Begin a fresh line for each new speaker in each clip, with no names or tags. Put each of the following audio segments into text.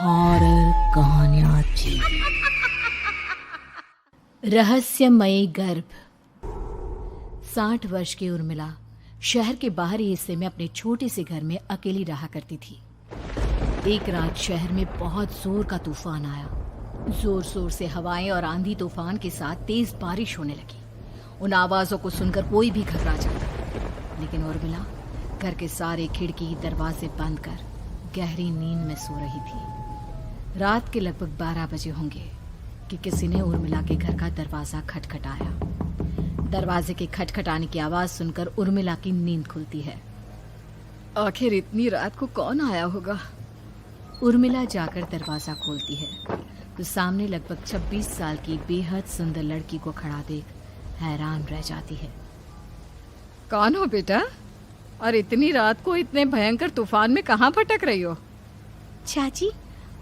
Horror कहानियाँ रहस्यमयी गर्भ। 60 वर्ष की उर्मिला शहर के बाहरी हिस्से में अपने छोटे से घर में अकेली रहा करती थी। एक रात शहर में बहुत जोर का तूफान आया। जोर जोर से हवाएं और आंधी तूफान के साथ तेज बारिश होने लगी। उन आवाजों को सुनकर कोई भी घबरा जाता, लेकिन उर्मिला घर के सारे खिड़की दरवाजे बंद कर गहरी नींद में सो रही थी। रात के लगभग 12 बजे होंगे कि किसी ने उर्मिला के घर का दरवाजा खटखटाया। दरवाजे के खटखटाने की आवाज सुनकर उर्मिला की नींद खुलती है। आखिर इतनी रात को कौन आया होगा? उर्मिला जाकर दरवाजा खोलती है तो सामने लगभग 26 साल की बेहद सुंदर लड़की को खड़ा देख हैरान रह जाती है। कौन हो बेटा? और इतनी रात को इतने भयंकर तूफान में कहाँ भटक रही हो?
चाची,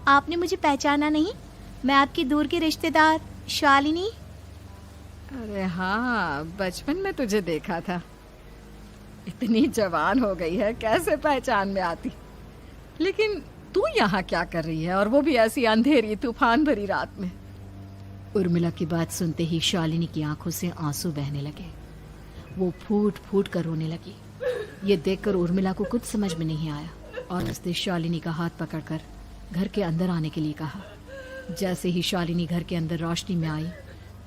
आपने मुझे पहचाना नहीं? मैं आपकी दूर की रिश्तेदार शालिनी।
अरे हाँ, बचपन में तुझे देखा था। इतनी जवान हो गई है, कैसे पहचान में आती? लेकिन तू यहाँ क्या कर रही है, और वो भी ऐसी अंधेरी तूफान भरी रात में? उर्मिला की बात सुनते ही शालिनी की आंखों से आंसू बहने लगे। वो फूट फूट कर रोने लगी। ये देखकर उर्मिला को कुछ समझ में नहीं आया और उसने शालिनी का हाथ पकड़कर घर के अंदर आने के लिए कहा। जैसे ही शालिनी घर के अंदर रोशनी में आई,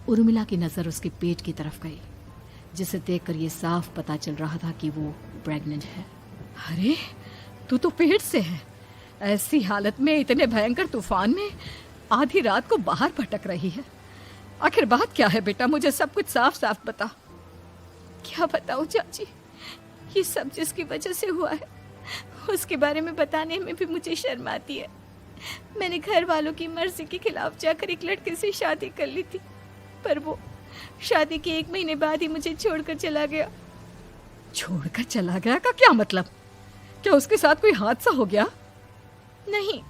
उर्मिला की नजर उसके पेट की तरफ गई, जिसे देखकर ये साफ पता चल रहा था कि वो प्रेग्नेंट है। अरे, तू तो पेट से है। ऐसी हालत में इतने भयंकर तूफान में आधी रात को बाहर भटक रही है। आखिर बात क्या है बेटा? मुझे सब कुछ साफ साफ बता।
क्या बताऊं चाची, ये सब जिसकी वजह से हुआ है उसके बारे में बताने में भी मुझे शर्म आती है। मैंने घर वालों की मर्जी के खिलाफ जाकर एक लड़के से शादी कर ली थी, पर वो शादी के 1 महीने बाद ही मुझे छोड़कर चला गया।
छोड़कर चला गया का क्या मतलब? क्या उसके साथ कोई हादसा हो गया?
नहीं,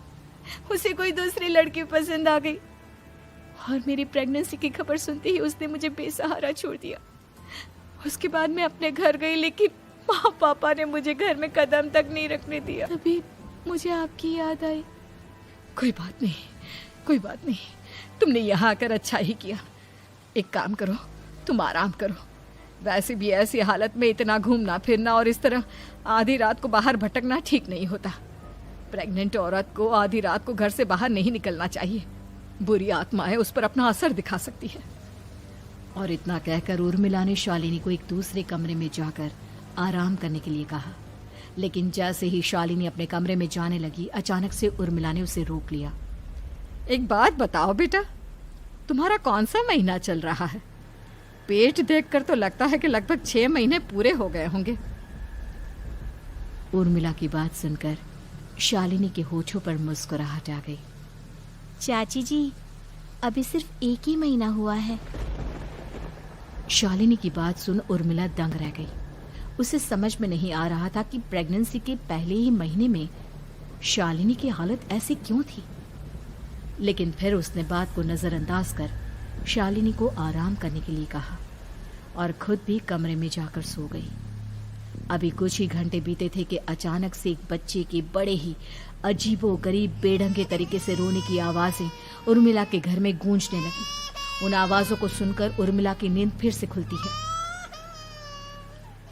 उसे कोई दूसरी लड़की पसंद आ गई और मेरी प्रेगनेंसी की खबर सुनते ही उसने मुझे बेसहारा छोड़ दिया। उसके बाद मैं अपने घर गई, लेकिन माँ पापा ने मुझे घर में कदम तक नहीं रखने दिया। तभी मुझे आपकी याद आई।
कोई बात नहीं, कोई बात नहीं। तुमने यहाँ आकर अच्छा ही किया। एक काम करो, तुम आराम करो। वैसे भी ऐसी हालत में इतना घूमना फिरना और इस तरह आधी रात को बाहर भटकना ठीक नहीं होता। प्रेग्नेंट औरत को आधी रात को घर से बाहर नहीं निकलना चाहिए। बुरी आत्माएं उस पर अपना असर दिखा सकती है। और इतना कहकर उर्मिला ने शालिनी को एक दूसरे कमरे में जाकर आराम करने के लिए कहा। लेकिन जैसे ही शालिनी अपने कमरे में जाने लगी, अचानक से उर्मिला ने उसे रोक लिया। एक बात बताओ बेटा, तुम्हारा कौन सा महीना चल रहा है? पेट देखकर तो लगता है कि लगभग 6 महीने पूरे हो गए होंगे। उर्मिला की बात सुनकर शालिनी के होठों पर मुस्कुराहट आ गई।
चाची जी, अभी सिर्फ 1 ही महीना हुआ है।
शालिनी की बात सुन उर्मिला दंग रह गई। उसे समझ में नहीं आ रहा था कि प्रेगनेंसी के पहले ही महीने में शालिनी की हालत ऐसी क्यों थी। लेकिन फिर उसने बात को नजरअंदाज कर शालिनी को आराम करने के लिए कहा और खुद भी कमरे में जाकर सो गई। अभी कुछ ही घंटे बीते थे कि अचानक से एक बच्चे के बड़े ही अजीबोगरीब बेढंगे तरीके से रोने की आवाजें उर्मिला के घर में गूंजने लगी। उन आवाजों को सुनकर उर्मिला की नींद फिर से खुलती है।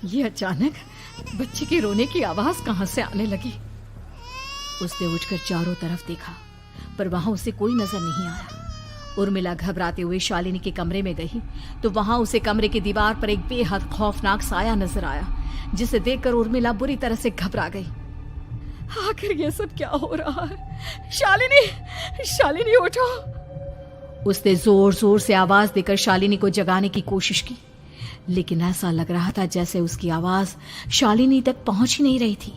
ये अचानक बच्चे के रोने की आवाज कहां से आने लगी? उसने उठकर चारों तरफ देखा, पर वहां उसे कोई नजर नहीं आया। उर्मिला घबराते हुए शालिनी के कमरे में गई तो वहां उसे कमरे की दीवार पर एक बेहद खौफनाक साया नजर आया, जिसे देखकर उर्मिला बुरी तरह से घबरा गई। आखिर ये सब क्या हो रहा है? शालिनी, शालिनी उठो! उसने जोर जोर से आवाज देकर शालिनी को जगाने की कोशिश की, लेकिन ऐसा लग रहा था जैसे उसकी आवाज शालिनी तक पहुंच ही नहीं रही थी।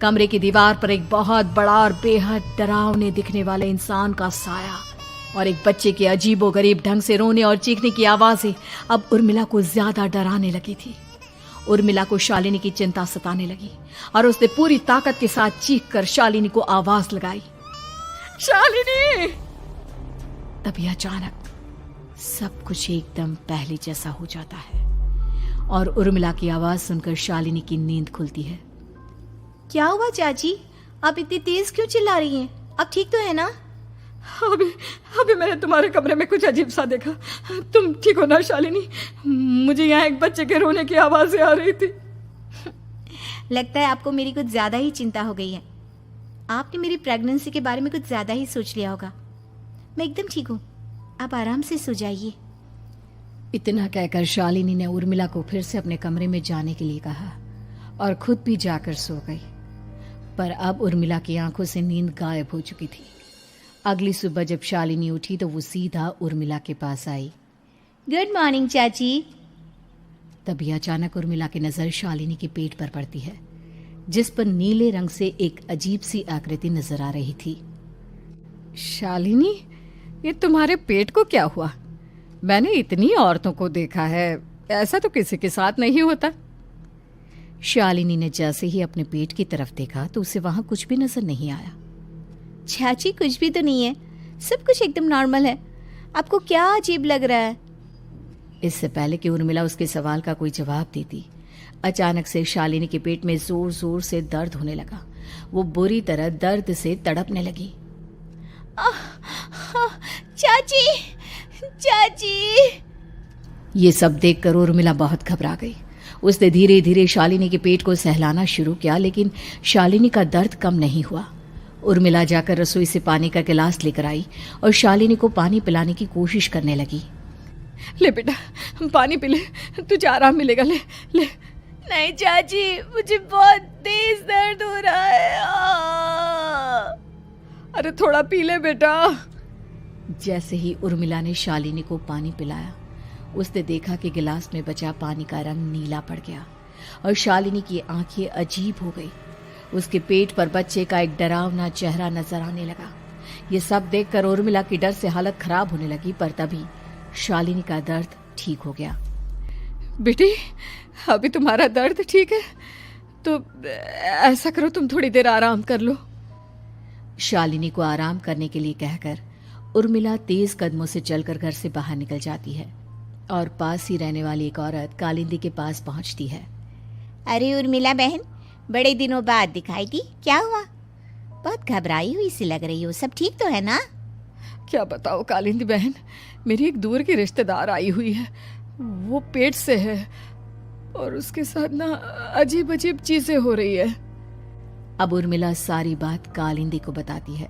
कमरे की दीवार पर एक बहुत बड़ा और बेहद डरावने दिखने वाले इंसान का साया और एक बच्चे के अजीबोगरीब ढंग से रोने और चीखने की आवाजें अब उर्मिला को ज्यादा डराने लगी थी। उर्मिला को शालिनी की चिंता सताने लगी और उसने पूरी ताकत के साथ चीख कर शालिनी को आवाज लगाई, शालिनी! तभी अचानक सब कुछ एकदम पहले जैसा हो जाता है और उर्मिला की आवाज सुनकर शालिनी की नींद खुलती है।
क्या हुआ चाची? आप इतनी तेज क्यों चिल्ला रही हैं? अब ठीक तो है ना?
अभी अभी मैंने तुम्हारे कमरे में कुछ अजीब सा देखा। तुम ठीक हो ना शालिनी? मुझे यहाँ एक बच्चे के रोने की आवाज़ें आ रही थी।
लगता है आपको मेरी कुछ ज़्यादा ही चिंता हो गई है। आपने मेरी प्रेगनेंसी के बारे में कुछ ज़्यादा ही सोच लिया होगा। मैं एकदम ठीक हूँ, आप आराम से सो जाइए।
इतना कहकर शालिनी ने उर्मिला को फिर से अपने कमरे में जाने के लिए कहा और खुद भी जाकर सो गई। पर अब उर्मिला की आंखों से नींद गायब हो चुकी थी। अगली सुबह जब शालिनी उठी तो वो सीधा उर्मिला के पास आई।
गुड मॉर्निंग चाची।
तभी अचानक उर्मिला की नजर शालिनी के पेट पर पड़ती है, जिस पर नीले रंग से एक अजीब सी आकृति नजर आ रही थी। शालिनी, ये तुम्हारे पेट को क्या हुआ? मैंने इतनी औरतों को देखा है, ऐसा तो किसी के साथ नहीं होता। शालिनी ने जैसे ही अपने पेट की तरफ देखा तो उसे वहां कुछ भी नजर नहीं आया।
चाची कुछ भी तो नहीं है, सब कुछ एकदम नॉर्मल है। आपको क्या अजीब लग रहा है?
इससे पहले कि उर्मिला उसके सवाल का कोई जवाब देती, अचानक से शालिनी के पेट में जोर जोर से दर्द होने लगा। वो बुरी तरह दर्द से तड़पने लगी।
चाची, चाची।
ये सब देखकर उर्मिला बहुत घबरा गई। उसने धीरे धीरे शालिनी के पेट को सहलाना शुरू किया, लेकिन शालिनी का दर्द कम नहीं हुआ। उर्मिला जाकर रसोई से पानी का गिलास लेकर आई और शालिनी को पानी पिलाने की कोशिश करने लगी। ले बेटा, पानी पी ले, तुझे आराम मिलेगा। ले ले।
नहीं चाची, मुझे बहुत तेज दर्द हो रहा है।
अरे थोड़ा पी ले बेटा। जैसे ही उर्मिला ने शालिनी को पानी पिलाया, उसने देखा कि गिलास में बचा पानी का रंग नीला पड़ गया और शालिनी की आंखें अजीब हो गई। उसके पेट पर बच्चे का एक डरावना चेहरा नजर आने लगा। ये सब देखकर उर्मिला की डर से हालत खराब होने लगी, पर तभी शालिनी का दर्द ठीक हो गया। बेटी, अभी तुम्हारा दर्द ठीक है तो ऐसा करो, तुम थोड़ी देर आराम कर लो। शालिनी को आराम करने के लिए कहकर उर्मिला तेज कदमों से चलकर घर से बाहर निकल जाती है और पास ही रहने वाली एक औरत कालिंदी के पास पहुंचती है।
अरे उर्मिला बहन, बड़े दिनों बाद दिखाई दी, क्या हुआ? बहुत घबराई हुई सी लग रही हो, सब ठीक तो है ना?
क्या बताओ कालिंदी बहन, मेरी एक दूर की रिश्तेदार आई हुई है। वो पेट से है और उसके साथ ना अजीब अजीब चीजें हो रही है। अब उर्मिला सारी बात कालिंदी को बताती है,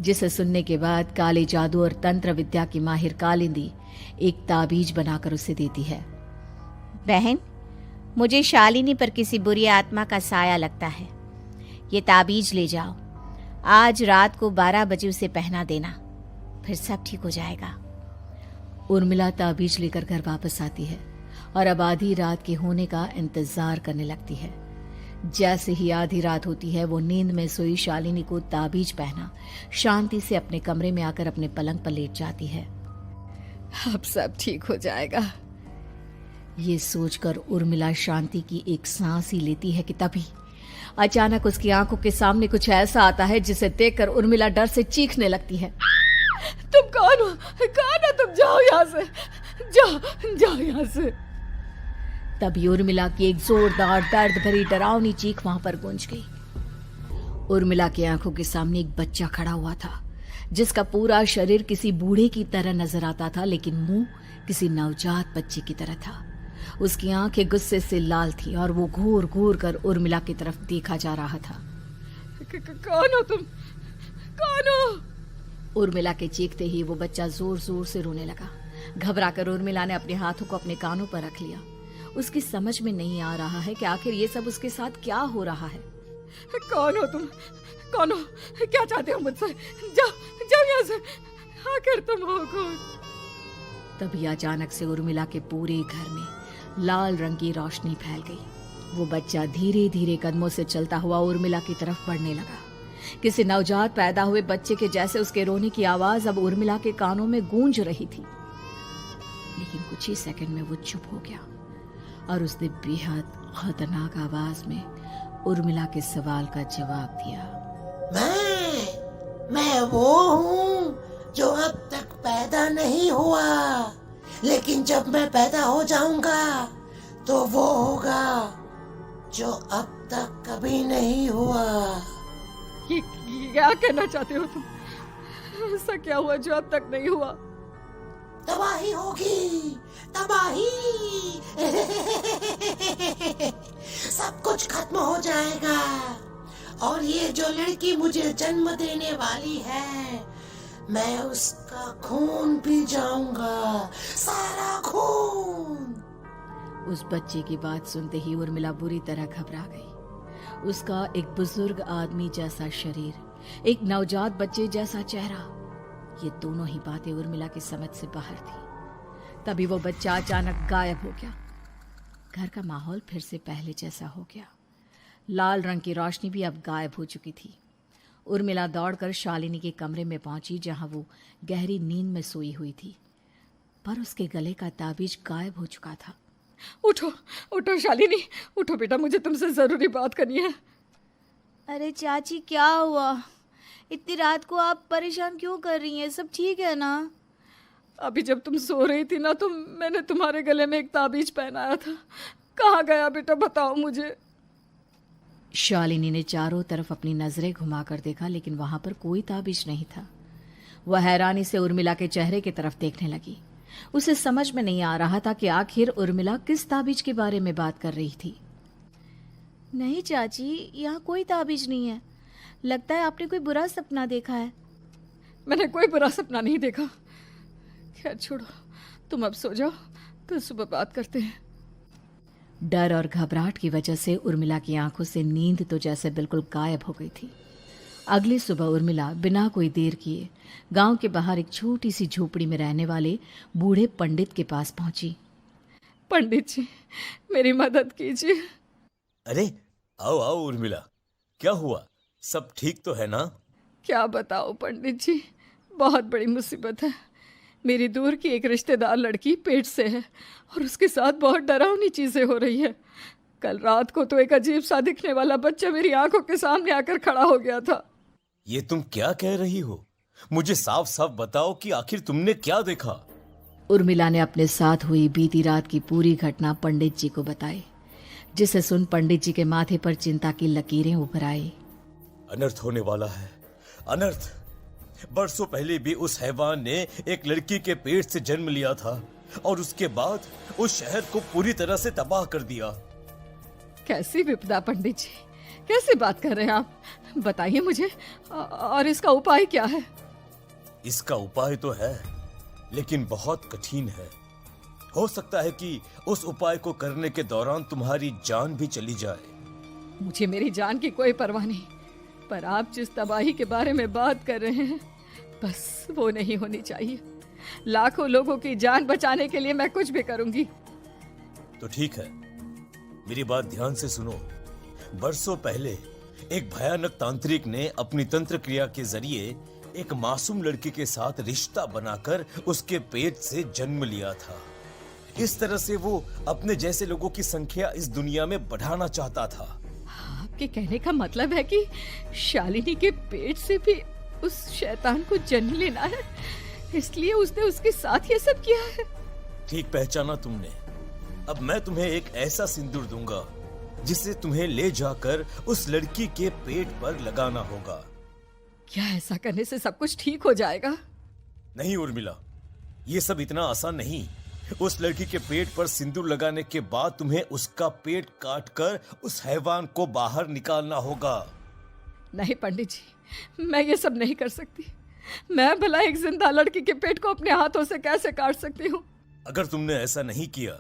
जिसे सुनने के बाद काले जादू और तंत्र विद्या की माहिर कालिंदी एक ताबीज बनाकर उसे देती है।
बहन, मुझे शालिनी पर किसी बुरी आत्मा का साया लगता है। ये ताबीज ले जाओ, आज रात को 12 बजे उसे पहना देना, फिर सब ठीक हो जाएगा।
उर्मिला ताबीज लेकर घर वापस आती है और अब आधी रात के होने का इंतजार करने लगती है। जैसे ही आधी रात होती है, वो नींद में सोई शालिनी को ताबीज पहना शांति से अपने कमरे में आकर अपने पलंग पर लेट जाती है। अब सब ठीक हो जाएगा, ये सोचकर उर्मिला शांति की एक सांस ही लेती है कि तभी अचानक उसकी आंखों के सामने कुछ ऐसा आता है जिसे देखकर उर्मिला डर से चीखने लगती है। तुम कौन हो? कौन हो तुम? जाओ यहाँ से, जाओ जाओ यहाँ से। तभी उर्मिला की एक जोरदार दर्द भरी डरावनी चीख वहां पर गूंज गई। उर्मिला की आंखों के सामने एक बच्चा खड़ा हुआ था, जिसका पूरा शरीर किसी बूढ़े की तरह नजर आता था, लेकिन मुंह किसी नवजात बच्चे की तरह था। उसकी आंखें गुस्से से लाल थी और वो घूर घूर कर उर्मिला की तरफ देखा जा रहा था। कौन हो तुम? कौन हो? उर्मिला के चीखते ही वो बच्चा जोर जोर से रोने लगा। घबराकर उर्मिला ने अपने हाथों को अपने कानों पर रख लिया। उसकी समझ में नहीं आ रहा है कि आखिर ये सब उसके साथ क्या हो रहा है। कौन हो तुम? कौन हो? क्या चाहते हो मुझसे? जाओ जाओ यहाँ से, आखिर तुम हो कौन? तभी अचानक से उर्मिला के पूरे घर में लाल रंग की रोशनी फैल गई। वो बच्चा धीरे धीरे कदमों से चलता हुआ उर्मिला की तरफ बढ़ने लगा। किसी नवजात पैदा हुए बच्चे के जैसे उसके रोने की आवाज अब उर्मिला के कानों में गूंज रही थी। लेकिन कुछ ही सेकंड में वो चुप हो गया और उसने बेहद खतरनाक आवाज में उर्मिला के सवाल का जवाब दिया।
मैं वो हूँ जो अब तक पैदा नहीं हुआ, लेकिन जब मैं पैदा हो जाऊंगा तो वो होगा जो अब तक कभी नहीं हुआ।
क्या कहना चाहते हो तुम? ऐसा क्या हुआ जो अब तक नहीं हुआ?
तबाही होगी, तबाही। सब कुछ खत्म हो जाएगा और ये जो लड़की मुझे जन्म देने वाली है, मैं उसका खून पी जाऊंगा, सारा खून।
उस बच्चे की बात सुनते ही उर्मिला बुरी तरह घबरा गई। उसका एक बुजुर्ग आदमी जैसा शरीर, एक नवजात बच्चे जैसा चेहरा, ये दोनों ही बातें उर्मिला की समझ से बाहर थी। तभी वो बच्चा अचानक गायब हो गया। घर का माहौल फिर से पहले जैसा हो गया। लाल रंग की रोशनी भी अब गायब हो चुकी थी। उर्मिला दौड़कर शालिनी के कमरे में पहुंची, जहां वो गहरी नींद में सोई हुई थी, पर उसके गले का ताबीज गायब हो चुका था। उठो उठो शालिनी, उठो बेटा, मुझे तुमसे जरूरी बात करनी है।
अरे चाची क्या हुआ? इतनी रात को आप परेशान क्यों कर रही हैं? सब ठीक है ना?
अभी जब तुम सो रही थी ना, तो मैंने तुम्हारे गले में एक ताबीज पहनाया था। कहाँ गया बेटा, बताओ मुझे। शालिनी ने चारों तरफ अपनी नजरें घुमाकर देखा, लेकिन वहां पर कोई ताबीज नहीं था। वह हैरानी से उर्मिला के चेहरे की तरफ देखने लगी। उसे समझ में नहीं आ रहा था कि आखिर उर्मिला किस ताबीज के बारे में बात कर रही थी।
नहीं चाची, यहाँ कोई ताबीज नहीं है। लगता है आपने कोई बुरा सपना देखा है।
मैंने कोई बुरा सपना नहीं देखा। खैर छोड़ो, तुम अब सो जाओ, कल सुबह बात करते हैं। डर और घबराहट की वजह से उर्मिला की आंखों से नींद तो जैसे बिल्कुल गायब हो गई थी। अगली सुबह उर्मिला बिना कोई देर किए गांव के बाहर एक छोटी सी झोपड़ी में रहने वाले बूढ़े पंडित के पास पहुंची। पंडित जी, मेरी मदद कीजिए।
अरे आओ आओ उर्मिला, क्या हुआ? सब ठीक तो है ना?
क्या बताओ पंडित जी, बहुत बड़ी मुसीबत है। मेरी दूर की एक रिश्तेदार लड़की पेट से है और उसके साथ बहुत डरावनी चीजें हो रही है। कल रात को तो एक अजीब सा दिखने वाला बच्चा मेरी आंखों के सामने आकर खड़ा हो गया था।
ये तुम क्या कह रही हो? मुझे साफ साफ बताओ कि आखिर तुमने क्या देखा?
उर्मिला ने अपने साथ हुई बीती रात की पूरी घटना पंडित जी को बताई, जिसे सुन पंडित जी के माथे पर चिंता की लकीरें उभर आई।
अनर्थ होने वाला है, अनर्थ। बरसों पहले भी उस हैवान ने एक लड़की के पेट से जन्म लिया था और उसके बाद उस शहर को पूरी तरह से तबाह कर दिया।
कैसी विपदा पंडित जी, कैसे बात कर रहे हैं आप? बताइए मुझे, और इसका उपाय क्या है?
इसका उपाय तो है, लेकिन बहुत कठिन है। हो सकता है कि उस उपाय को करने के दौरान तुम्हारी जान भी चली जाए।
मुझे मेरी जान की कोई परवाह नहीं, पर आप जिस तबाही के बारे में बात कर रहे हैं, बस वो नहीं होनी चाहिए। लाखों लोगों की जान बचाने के लिए मैं कुछ भी करूंगी।
तो ठीक है, मेरी बात ध्यान से सुनो। बरसों पहले एक भयानक तांत्रिक ने अपनी तंत्र क्रिया के जरिए एक मासूम लड़की के साथ रिश्ता बनाकर उसके पेट से जन्म लिया था। इस तरह से वो अपने जैसे लोगों की संख्या इस दुनिया में बढ़ाना चाहता था।
आपके कहने का मतलब है कि शालिनी के पेट से भी उस शैतान को जन्म लेना है, इसलिए उसने उसके साथ ये सब किया है।
ठीक पहचाना तुमने। अब मैं तुम्हें एक ऐसा सिंदूर दूंगा जिसे तुम्हें ले जाकर उस लड़की के पेट पर लगाना होगा।
क्या ऐसा करने से सब कुछ ठीक हो जाएगा?
नहीं उर्मिला, ये सब इतना आसान नहीं। उस लड़की के पेट पर सिंदूर लगाने के बाद तुम्हें उसका पेट काटकर उस हैवान को बाहर निकालना होगा।
नहीं पंडित जी, मैं ये सब नहीं कर सकती। मैं भला एक जिंदा लड़की के पेट को अपने हाथों से कैसे काट सकती हूँ?
अगर तुमने ऐसा नहीं किया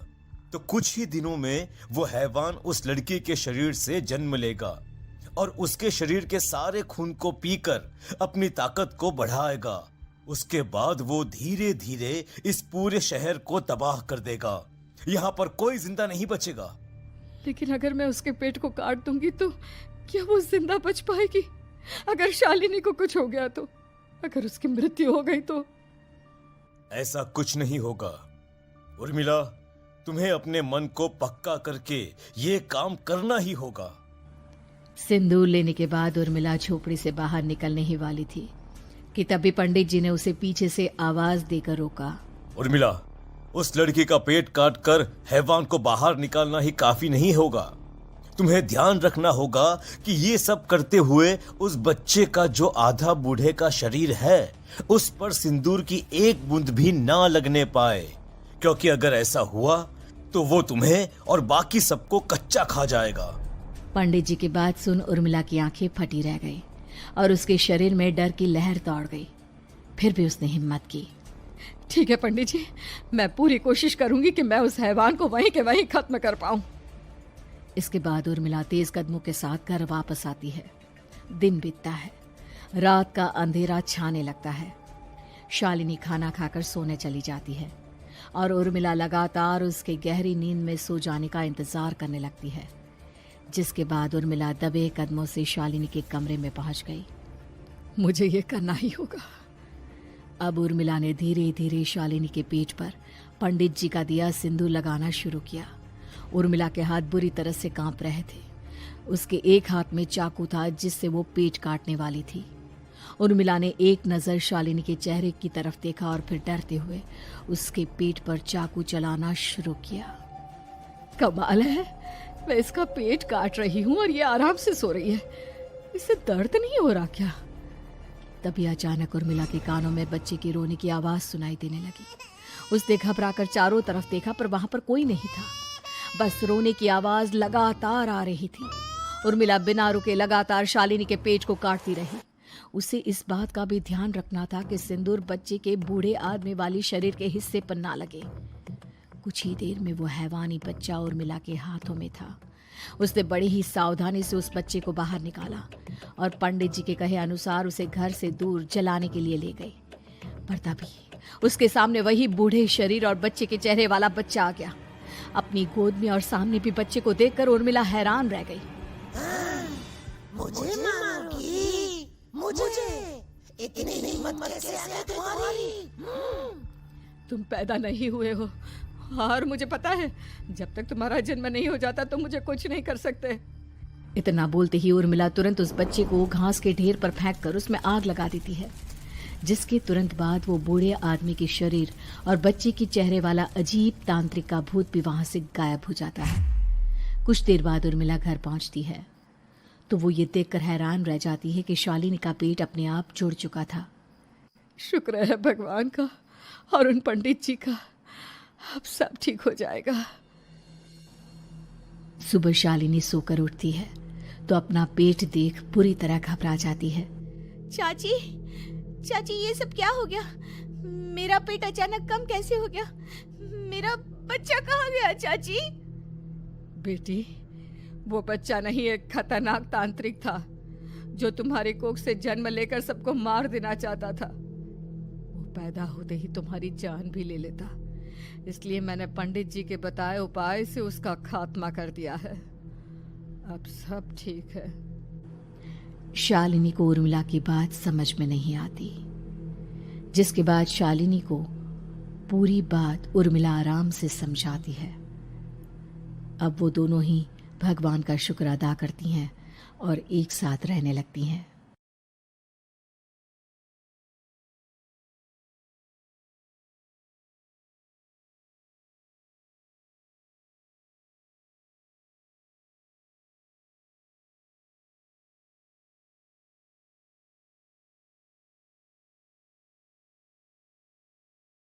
तो कुछ ही दिनों में वो हैवान उस लड़की के शरीर से जन्म लेगा और उसके शरीर के सारे खून को पीकर अपनी ताकत को बढ़ाएगा। उसके बाद वो धीरे धीरे इस पूरे शहर को तबाह कर देगा। यहाँ पर कोई जिंदा नहीं बचेगा।
लेकिन अगर मैं उसके पेट को काट दूंगी तो क्या वो जिंदा बच पाएगी? अगर शालिनी को कुछ हो गया तो, अगर उसकी मृत्यु हो गई तो?
ऐसा कुछ नहीं होगा उर्मिला, तुम्हें अपने मन को पक्का करके ये काम करना ही होगा।
सिंदूर लेने के बाद उर्मिला झोपड़ी से बाहर निकलने ही वाली थी कि तभी पंडित जी ने उसे पीछे से आवाज देकर रोका।
उर्मिला, उस लड़की का पेट काटकर हैवान को बाहर निकालना ही काफी नहीं होगा। तुम्हें ध्यान रखना होगा कि ये सब करते हुए उस बच्चे का जो आधा बूढ़े का शरीर है उस पर सिंदूर की एक बूंद भी ना लगने पाए, क्योंकि अगर ऐसा हुआ तो वो तुम्हें और बाकी सबको कच्चा खा जाएगा।
पंडित जी की बात सुन उर्मिला की आंखें फटी रह गई और उसके शरीर में डर की लहर दौड़ गई। फिर भी उसने हिम्मत की।
ठीक है पंडित जी, मैं पूरी कोशिश करूंगी कि मैं उस हैवान को वहीं के वहीं खत्म कर पाऊं।
इसके बाद उर्मिला तेज कदमों के साथ घर वापस आती है। दिन बीतता है, रात का अंधेरा छाने लगता है। शालिनी खाना खाकर सोने चली जाती है और उर्मिला लगातार उसके गहरी नींद में सो जाने का इंतजार करने लगती है, जिसके बाद उर्मिला दबे कदमों से शालिनी के कमरे में पहुंच गई।
मुझे ये करना ही होगा।
अब उर्मिला ने धीरे धीरे शालिनी के पेट पर पंडित जी का दिया सिंदूर लगाना शुरू किया। उर्मिला के हाथ बुरी तरह से कांप रहे थे। उसके एक हाथ में चाकू था जिससे वो पेट काटने वाली थी। उर्मिला ने एक नज़र शालिनी के चेहरे की तरफ देखा और फिर डरते हुए उसके पेट पर चाकू चलाना शुरू किया।
कमाल है, मैं इसका पेट काट रही हूँ और ये आराम से सो रही है। इसे दर्द नहीं हो रहा क्या?
तभी अचानक उर्मिला के कानों में बच्चे की रोने की आवाज सुनाई देने लगी। उसने घबराकर चारों तरफ देखा पर वहां पर कोई नहीं था। बस रोने की आवाज लगातार आ रही थी। उर्मिला बिना रुके लगातार शालिनी के पेट को काटती रही। उसे इस बात का भी ध्यान रखना था कि सिंदूर बच्चे के बूढ़े आदमी वाली शरीर के हिस्से पर ना लगे। कुछ ही देर में वो हैवानी बच्चा उर्मिला के हाथों में था। उसने बड़ी ही सावधानी से उस बच्चे को बाहर निकाला और पंडित जी के कहे अनुसार उसे घर से दूर जलाने के लिए ले गई। पर तभी उसके सामने वही बूढ़े शरीर और बच्चे के चेहरे वाला बच्चा आ गया। अपनी गोद में और सामने भी बच्चे को देखकर उर्मिला हैरान रह गई।
मुझे मारोगी? मुझे इतनी हिम्मत कैसे आ गई तुम्हारी?
तुम पैदा नहीं हुए हो और मुझे पता है जब तक तुम्हारा जन्म नहीं हो जाता तो मुझे कुछ नहीं कर सकते।
इतना बोलते ही उर्मिला तुरंत उस बच्चे को घास के ढेर पर फेंक कर उसमें आग लगा देती है, जिसके तुरंत बाद वो बूढ़े आदमी के शरीर और बच्चे के चेहरे वाला अजीब तांत्रिक का भूत भी वहां से गायब हो जाता है। कुछ देर बाद उर्मिला घर पहुंचती है तो वो ये देखकर हैरान रह जाती है कि शालिनी का पेट अपने आप जुड़ चुका था।
शुक्र है भगवान का और उन पंडित जी का, अब सब ठीक हो जाएगा।
सुबह शालिनी सोकर उठती है तो अपना पेट देख पूरी तरह घबरा जाती है।
चाची, चाची ये सब क्या हो गया? मेरा पेट अचानक कम कैसे हो गया? मेरा बच्चा कहाँ गया चाची?
बेटी, वो बच्चा नहीं, एक खतरनाक तांत्रिक था जो तुम्हारी कोख से जन्म लेकर सबको मार देना चाहता था। वो पैदा होते ही तुम्हारी जान भी ले लेता, इसलिए मैंने पंडित जी के बताए उपाय से उसका खात्मा कर दिया है। अब सब ठीक है।
शालिनी को उर्मिला की बात समझ में नहीं आती, जिसके बाद शालिनी को पूरी बात उर्मिला आराम से समझाती है। अब वो दोनों ही भगवान का शुक्र अदा करती हैं और एक साथ रहने लगती हैं।